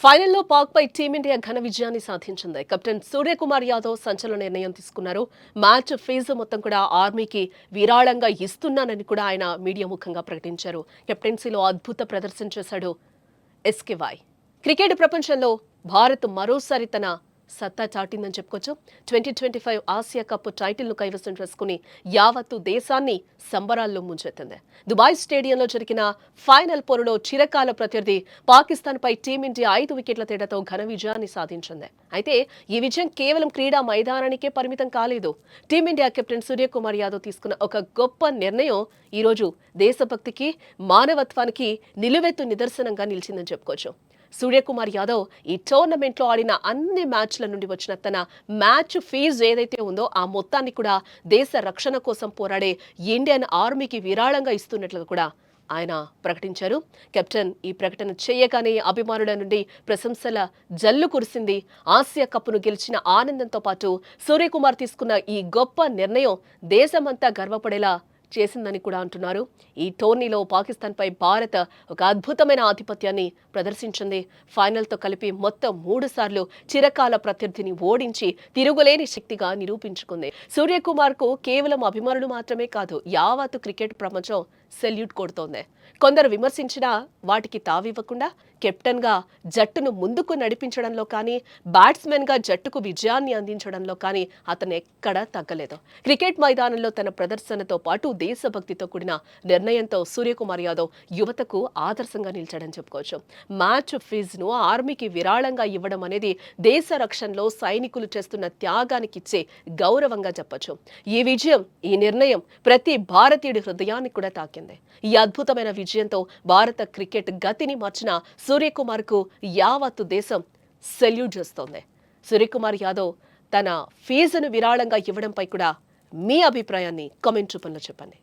ఫైనల్లో పాక్పై టీమిండియా ఘన విజయాన్ని సాధించింది. కెప్టెన్ సూర్యకుమార్ యాదవ్ సంచలన నిర్ణయం తీసుకున్నారు. మ్యాచ్ ఫీజు మొత్తం కూడా ఆర్మీకి విరాళంగా ఇస్తున్నానని కూడా ఆయన మీడియా ముఖంగా ప్రకటించారు. కెప్టెన్సీలో అద్భుత ప్రదర్శన చేశాడు ఎస్కేవై. క్రికెట్ ప్రపంచంలో భారత్ మరోసారి తన సత్తా చాటిందని చెప్పుకోవచ్చు. 2025 ఆసియా కప్ టైటిల్ను కైవసం చేసుకుని యావత్తు దేశాన్ని సంబరాల్లో ముంచెత్తింది. దుబాయ్ స్టేడియంలో జరిగిన ఫైనల్ పోరులో చిరకాల ప్రత్యర్థి పాకిస్తాన్పై టీమిండియా 5 వికెట్ల తేడాతో ఘన విజయాన్ని సాధించింది. అయితే ఈ విజయం కేవలం క్రీడా మైదానానికే పరిమితం కాలేదు. టీమిండియా కెప్టెన్ సూర్యకుమార్ యాదవ్ తీసుకున్న ఒక గొప్ప నిర్ణయం ఈరోజు దేశభక్తికి, మానవత్వానికి నిలువెత్తు నిదర్శనంగా నిలిచిందని చెప్పుకోవచ్చు. సూర్యకుమార్ యాదవ్ ఈ టోర్నమెంట్లో ఆడిన అన్ని మ్యాచ్ల నుండి వచ్చిన తన మ్యాచ్ ఫీజు ఏదైతే ఉందో ఆ మొత్తాన్ని కూడా దేశ రక్షణ కోసం పోరాడే ఇండియన్ ఆర్మీకి విరాళంగా ఇస్తున్నట్లుగా కూడా ఆయన ప్రకటించారు. కెప్టెన్ ఈ ప్రకటన చేయగానే అభిమానుల నుండి ప్రశంసల జల్లు కురిసింది. ఆసియా కప్ను గెలిచిన ఆనందంతో పాటు సూర్యకుమార్ తీసుకున్న ఈ గొప్ప నిర్ణయం దేశమంతా గర్వపడేలా చేసిందని కూడా అంటున్నారు. ఈ టోర్నీలో పాకిస్తాన్పై భారత్ ఒక అద్భుతమైన ఆధిపత్యాన్ని ప్రదర్శించింది. ఫైనల్తో కలిపి మొత్తం 3 సార్లు చిరకాల ప్రత్యర్థిని ఓడించి తిరుగులేని శక్తిగా నిరూపించుకుంది. సూర్యకుమార్కు కేవలం అభిమానులు మాత్రమే కాదు, యావత్తు క్రికెట్ ప్రపంచం సెల్యూట్ కొడుతోంది. కొందరు విమర్శించినా వాటికి తావివ్వకుండా కెప్టెన్గా జట్టును ముందుకు నడిపించడంలో కానీ, బ్యాట్స్మెన్గా జట్టుకు విజయాన్ని అందించడంలో కానీ అతను ఎక్కడా తగ్గలేదు. క్రికెట్ మైదానంలో తన ప్రదర్శనతో పాటు దేశభక్తితో కూడిన నిర్ణయంతో సూర్యకుమార్ యాదవ్ యువతకు ఆదర్శంగా నిలిచాడని చెప్పుకోవచ్చు. మ్యాచ్ ఫీజును ఆర్మీకి విరాళంగా ఇవ్వడం అనేది దేశ రక్షణలో సైనికులు చేస్తున్న త్యాగానికి ఇచ్చే గౌరవంగా చెప్పొచ్చు. ఈ విజయం, ఈ నిర్ణయం ప్రతి భారతీయుడి హృదయాన్ని కూడా తాకింది. ఈ అద్భుతమైన విజయంతో భారత క్రికెట్ గతిని మార్చిన సూర్యకుమార్కు యావత్తు దేశం సెల్యూట్ చేస్తోంది. సూర్యకుమార్ యాదవ్ తన ఫీజును విరాళంగా ఇవ్వడంపై కూడా మీ అభిప్రాయాన్ని కామెంట్ రూపంలో చెప్పండి.